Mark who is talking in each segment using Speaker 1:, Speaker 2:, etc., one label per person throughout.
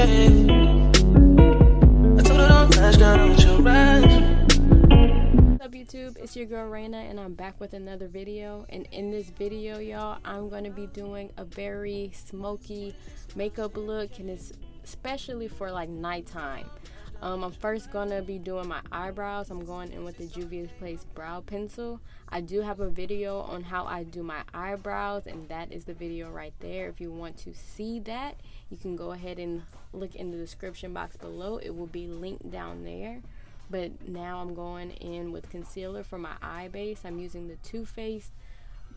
Speaker 1: shade. I told her don't crash down with your eyes.
Speaker 2: What's up YouTube, it's your girl Raina and I'm back with another video. And in this video y'all, I'm going to be doing a very smoky makeup look, and it's especially for like nighttime. I'm first going to be doing my eyebrows. I'm going in with the Juvias Place brow pencil. I do have a video on how I do my eyebrows, and that is the video right there. If you want to see that, you can go ahead and look in the description box below. It will be linked down there. But now I'm going in with concealer for my eye base. I'm using the Too Faced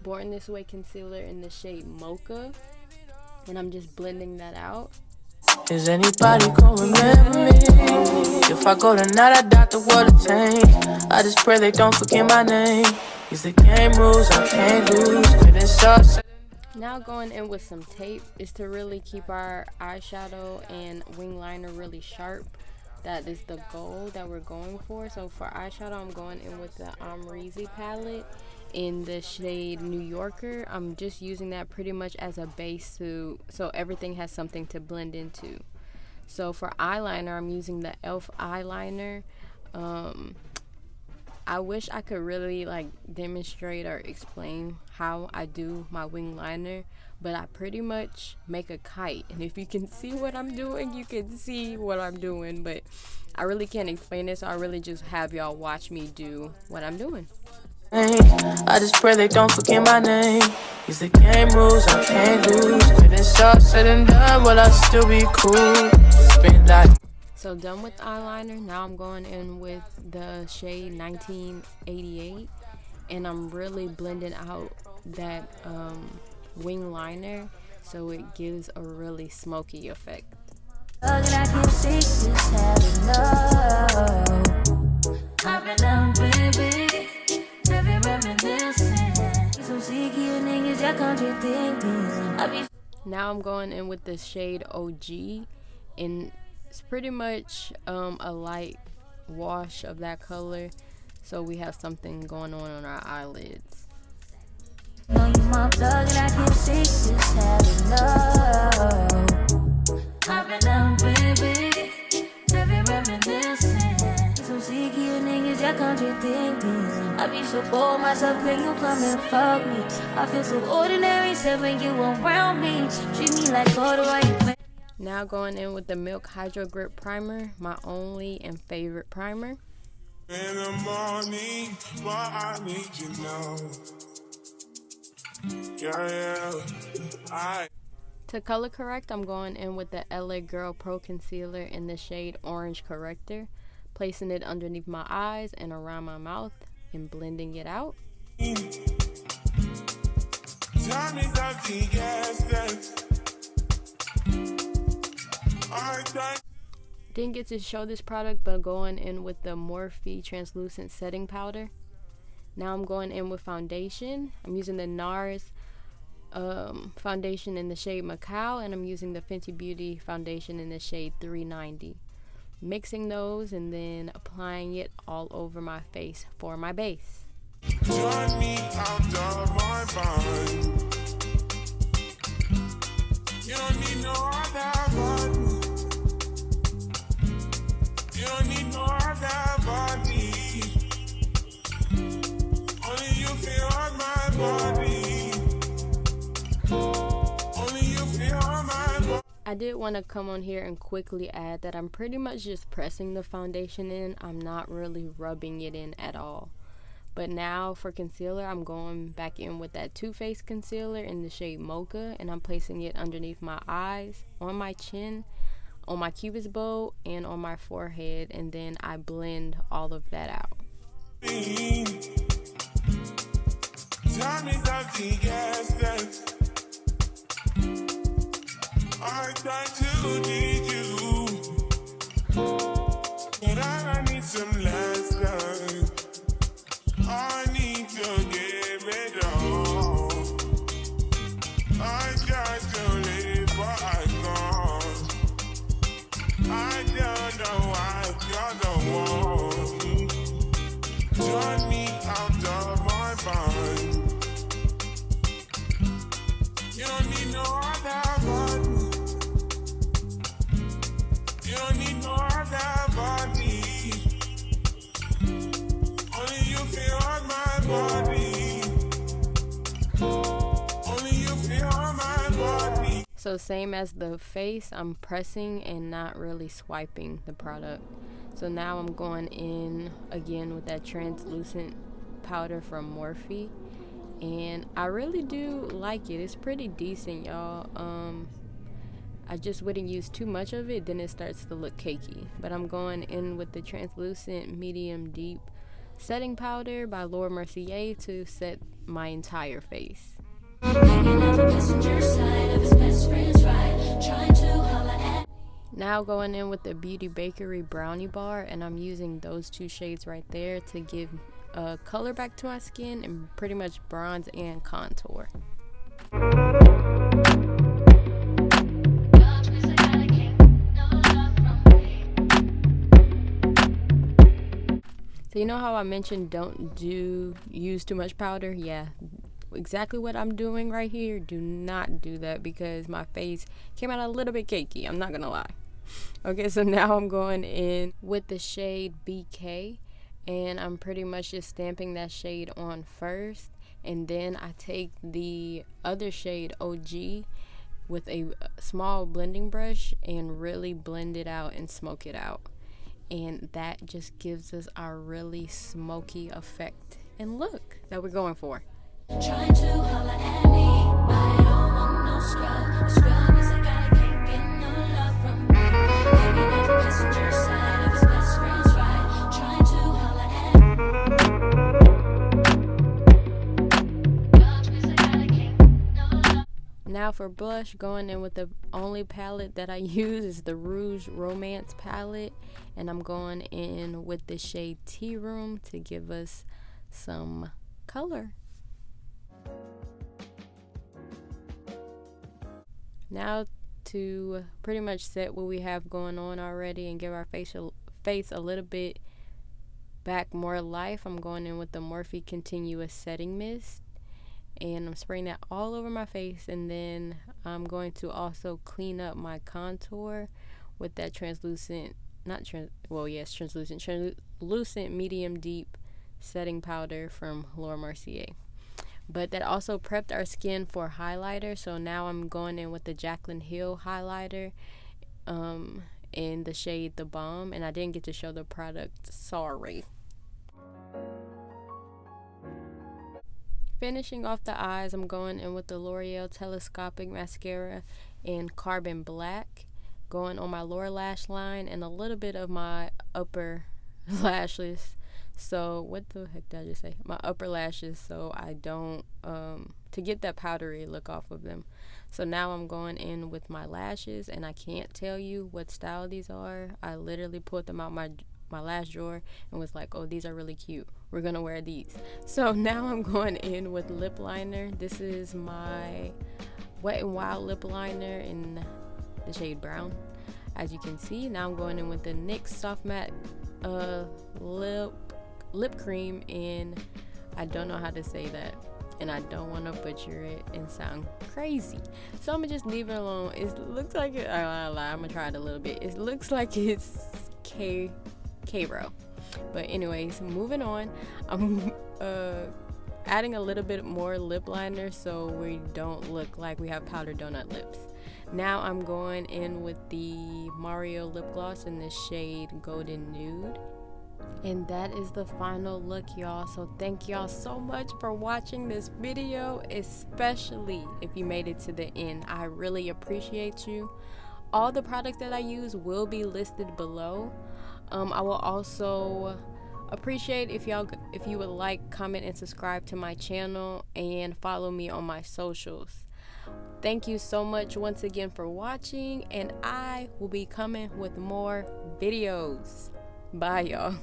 Speaker 2: Born This Way concealer in the shade Mocha, and I'm just blending that out.
Speaker 1: Is anybody gonna remember me? If I go tonight, I doubt the world will change. I just pray they don't forget my name. Cause the game rules, I can't lose.
Speaker 2: Now going in with some tape is to really keep our eyeshadow and wing liner really sharp. That is the goal that we're going for. So for eyeshadow, I'm going in with the Amrezy palette in the shade New Yorker. I'm just using that pretty much as a base so everything has something to blend into. So for eyeliner, I'm using the e.l.f. eyeliner. I wish I could really like demonstrate or explain how I do my wing liner, but I pretty much make a kite, and if you can see what I'm doing, you can see what I'm doing, but I really can't explain it, so I really just have y'all watch me do what I'm doing.
Speaker 1: I just pray they don't forget my name. Cause the game rules, I can't lose. When it's all said and done, will I still be cool? Spend like.
Speaker 2: So done with eyeliner. Now I'm going in with the shade 1988, and I'm really blending out that wing liner so it gives a really smoky effect. Now I'm going in with the shade OG, and it's pretty much a light wash of that color, so we have something going on our eyelids.
Speaker 3: I be so bold myself when you come and fuck me. I feel so ordinary, said when you around me. Treat me like water.
Speaker 2: Now going in with the Milk Hydro Grip Primer, my only and favorite primer.
Speaker 4: In the morning, what I need to know.
Speaker 2: To color correct, I'm going in with the LA Girl Pro Concealer in the shade Orange Corrector, placing it underneath my eyes and around my mouth and blending it out. Didn't get to show this product, but going in with the Morphe translucent setting powder. Now I'm going in with foundation. I'm using the Nars foundation in the shade Macao, and I'm using the Fenty Beauty foundation in the shade 390. Mixing those and then applying it all over my face for my base.
Speaker 4: Join me out of my mind. You don't need no other body. You don't need no other body. Only you feel on my body. Only you feel on my body.
Speaker 2: I did want to come on here and quickly add that I'm pretty much just pressing the foundation in. I'm not really rubbing it in at all. But now for concealer, I'm going back in with that Too Faced concealer in the shade Mocha, and I'm placing it underneath my eyes, on my chin, on my cupid's bow, and on my forehead, and then I blend all of that out.
Speaker 4: I try to need you, but I need some lessons. I need to give it all. I got to live, but I can't. I don't know why you're the one. Join me out of my mind. You don't need no other one.
Speaker 2: So same as the face, I'm pressing and not really swiping the product. So now I'm going in again with that translucent powder from Morphe, and I really do like it. It's pretty decent, y'all. I just wouldn't use too much of it, then it starts to look cakey. But I'm going in with the translucent medium deep setting powder by Mercier to set my entire face. Now going in with the Beauty Bakery Brownie Bar, and I'm using those two shades right there to give color back to my skin and pretty much bronze and contour. So you know how I mentioned don't use too much powder? Yeah, exactly what I'm doing right here. Do not do that because my face came out a little bit cakey, I'm not gonna lie. Okay, so now I'm going in with the shade BK, and I'm pretty much just stamping that shade on first, and then I take the other shade OG with a small blending brush and really blend it out and smoke it out, and that just gives us our really smoky effect and look that we're going for.
Speaker 3: Trying to holler at me, I don't want no scrub. Scrub is a guy can't get no love from me. Hanging out the passenger side of his best friend's ride. Trying to holler at me.
Speaker 2: Now for blush, going in with the only palette that I use is the Rouge Romance palette, and I'm going in with the shade Tea Room to give us some color. Now to pretty much set what we have going on already and give our face a little bit back more life, I'm going in with the Morphe Continuous Setting Mist, and I'm spraying that all over my face, and then I'm going to also clean up my contour with that translucent medium deep setting powder from Mercier. But that also prepped our skin for highlighter, so now I'm going in with the Jaclyn Hill highlighter in the shade The Bomb, and I didn't get to show the product, sorry. Finishing off the eyes, I'm going in with the L'Oreal Telescopic Mascara in Carbon Black, going on my lower lash line and a little bit of my upper lashes. So what the heck did I just say? My upper lashes, so I don't to get that powdery look off of them. So now I'm going in with my lashes, and I can't tell you what style these are. I literally pulled them out my lash drawer and was like, oh, these are really cute, we're gonna wear these. So now I'm going in with lip liner. This is my Wet n Wild lip liner in the shade brown, as you can see. Now I'm going in with the NYX Soft Matte lip cream in, I don't know how to say that, and I don't want to butcher it and sound crazy, so I'm gonna just leave it alone. It looks like it, I'm gonna try it a little bit. It looks like it's Cairo, but anyways, moving on. I'm adding a little bit more lip liner so we don't look like we have powdered donut lips. Now I'm going in with the Mario lip gloss in the shade Golden Nude. And that is the final look, y'all. So thank y'all so much for watching this video, especially if you made it to the end. I really appreciate you. All the products that I use will be listed below. I will also appreciate if you would like, comment, and subscribe to my channel and follow me on my socials. Thank you so much once again for watching, and I will be coming with more videos. Bye, y'all.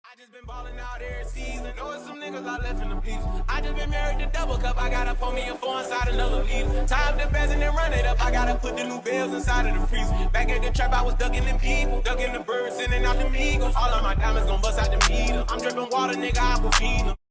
Speaker 4: I just been balling out every season. Know it's some niggas I left in the beach. I just been married to double cup. I gotta pour me a 4 inside another leaf. Tie up the bands and then run it up. I gotta put the new bells inside of the freezer. Back at the trap, I was ducking them people, ducking the birds, sending out the eagles. All of my diamonds gon' bust out the meter. I'm dripping water, nigga, I will feed them.